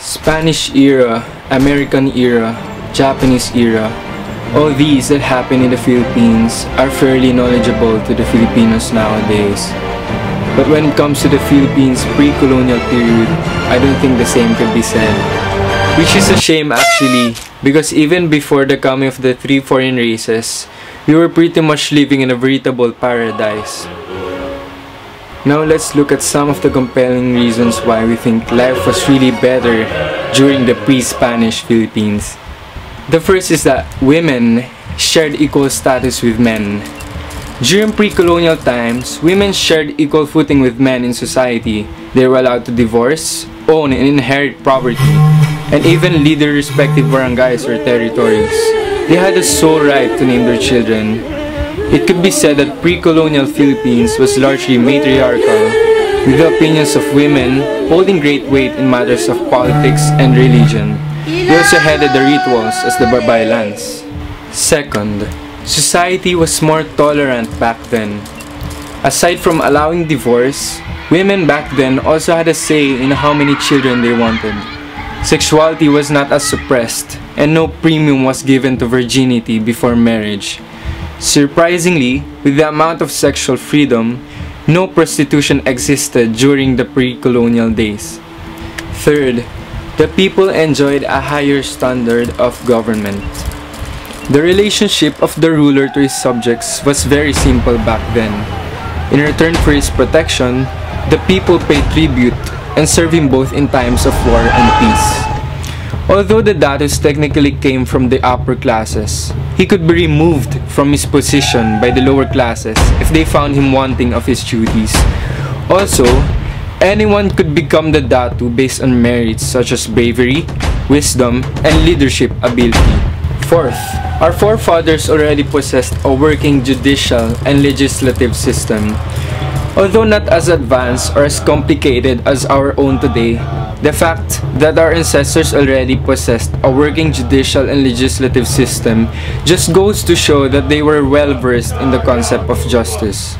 Spanish era, American era, Japanese era, all these that happen in the Philippines are fairly knowledgeable to the Filipinos nowadays. But when it comes to the Philippines pre-colonial period, I don't think the same can be said. Which is a shame actually, because even before the coming of the 3 foreign races, we were pretty much living in a veritable paradise. Now let's look at some of the compelling reasons why we think life was really better during the pre-Spanish Philippines. The first is that women shared equal status with men. During pre-colonial times, women shared equal footing with men in society. They were allowed to divorce, own and inherit property, and even lead their respective barangays or territories. They had the sole right to name their children. It could be said that pre-colonial Philippines was largely matriarchal, with the opinions of women holding great weight in matters of politics and religion. They also headed the rituals as the barbaylans. Second, society was more tolerant back then. Aside from allowing divorce, women back then also had a say in how many children they wanted. Sexuality was not as suppressed, and no premium was given to virginity before marriage. Surprisingly, with the amount of sexual freedom, no prostitution existed during the pre-colonial days. Third, the people enjoyed a higher standard of government. The relationship of the ruler to his subjects was very simple back then. In return for his protection, the people paid tribute and served him both in times of war and peace. Although the datus technically came from the upper classes, he could be removed from his position by the lower classes if they found him wanting of his duties. Also, anyone could become the datu based on merits such as bravery, wisdom, and leadership ability. Fourth, our forefathers already possessed a working judicial and legislative system. Although not as advanced or as complicated as our own today, the fact that our ancestors already possessed a working judicial and legislative system just goes to show that they were well versed in the concept of justice.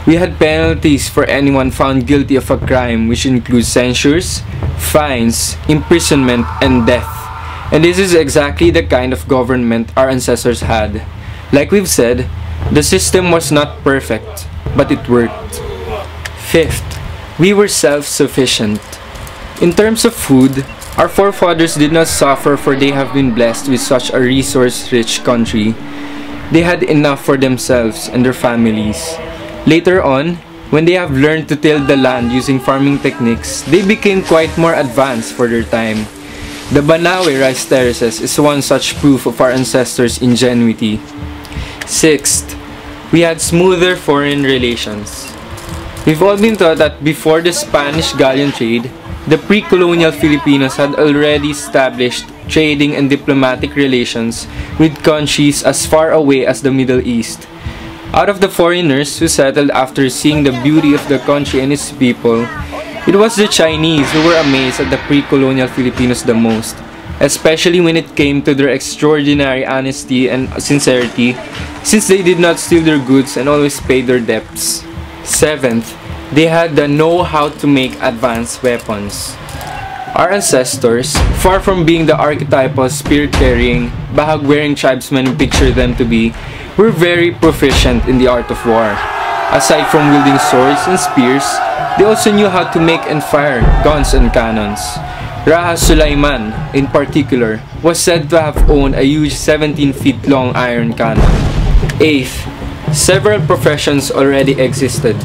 We had penalties for anyone found guilty of a crime, which includes censures, fines, imprisonment, and death. And this is exactly the kind of government our ancestors had. Like we've said, the system was not perfect, but it worked. Fifth, we were self-sufficient. In terms of food, our forefathers did not suffer, for they have been blessed with such a resource-rich country. They had enough for themselves and their families. Later on, when they have learned to till the land using farming techniques, they became quite more advanced for their time. The Banawe rice terraces is one such proof of our ancestors' ingenuity. Sixth, we had smoother foreign relations. We've all been taught that before the Spanish galleon trade, the pre-colonial Filipinos had already established trading and diplomatic relations with countries as far away as the Middle East. Out of the foreigners who settled after seeing the beauty of the country and its people, it was the Chinese who were amazed at the pre-colonial Filipinos the most, especially when it came to their extraordinary honesty and sincerity, since they did not steal their goods and always paid their debts. Seventh, they had the know-how to make advanced weapons. Our ancestors, far from being the archetypal spear-carrying, bahag-wearing tribesmen we picture them to be, were very proficient in the art of war. Aside from wielding swords and spears, they also knew how to make and fire guns and cannons. Raja Sulaiman, in particular, was said to have owned a huge 17-feet-long iron cannon. Eighth, several professions already existed.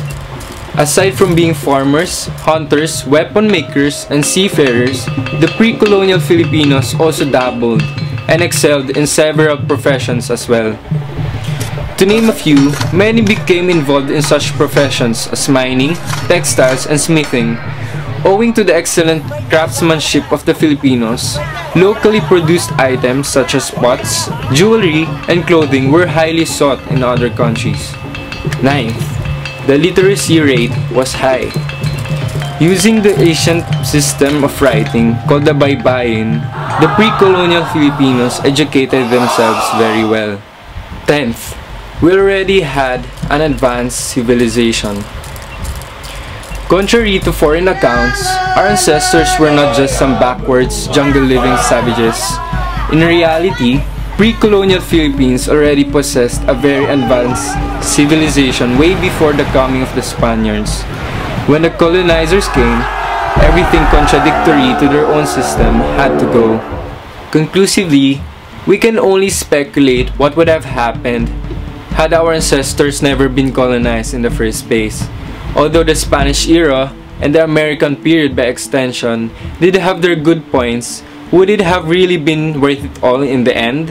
Aside from being farmers, hunters, weapon makers, and seafarers, the pre-colonial Filipinos also dabbled and excelled in several professions as well. To name a few, many became involved in such professions as mining, textiles, and smithing. Owing to the excellent craftsmanship of the Filipinos, locally produced items such as pots, jewelry, and clothing were highly sought in other countries. Ninth, the literacy rate was high. Using the ancient system of writing called the baybayin, the pre-colonial Filipinos educated themselves very well. 10th, we already had an advanced civilization. Contrary to foreign accounts, our ancestors were not just some backwards, jungle-living savages. In reality, pre-colonial Philippines already possessed a very advanced civilization way before the coming of the Spaniards. When the colonizers came, everything contradictory to their own system had to go. Conclusively, we can only speculate what would have happened had our ancestors never been colonized in the first place. Although the Spanish era and the American period by extension did have their good points, would it have really been worth it all in the end?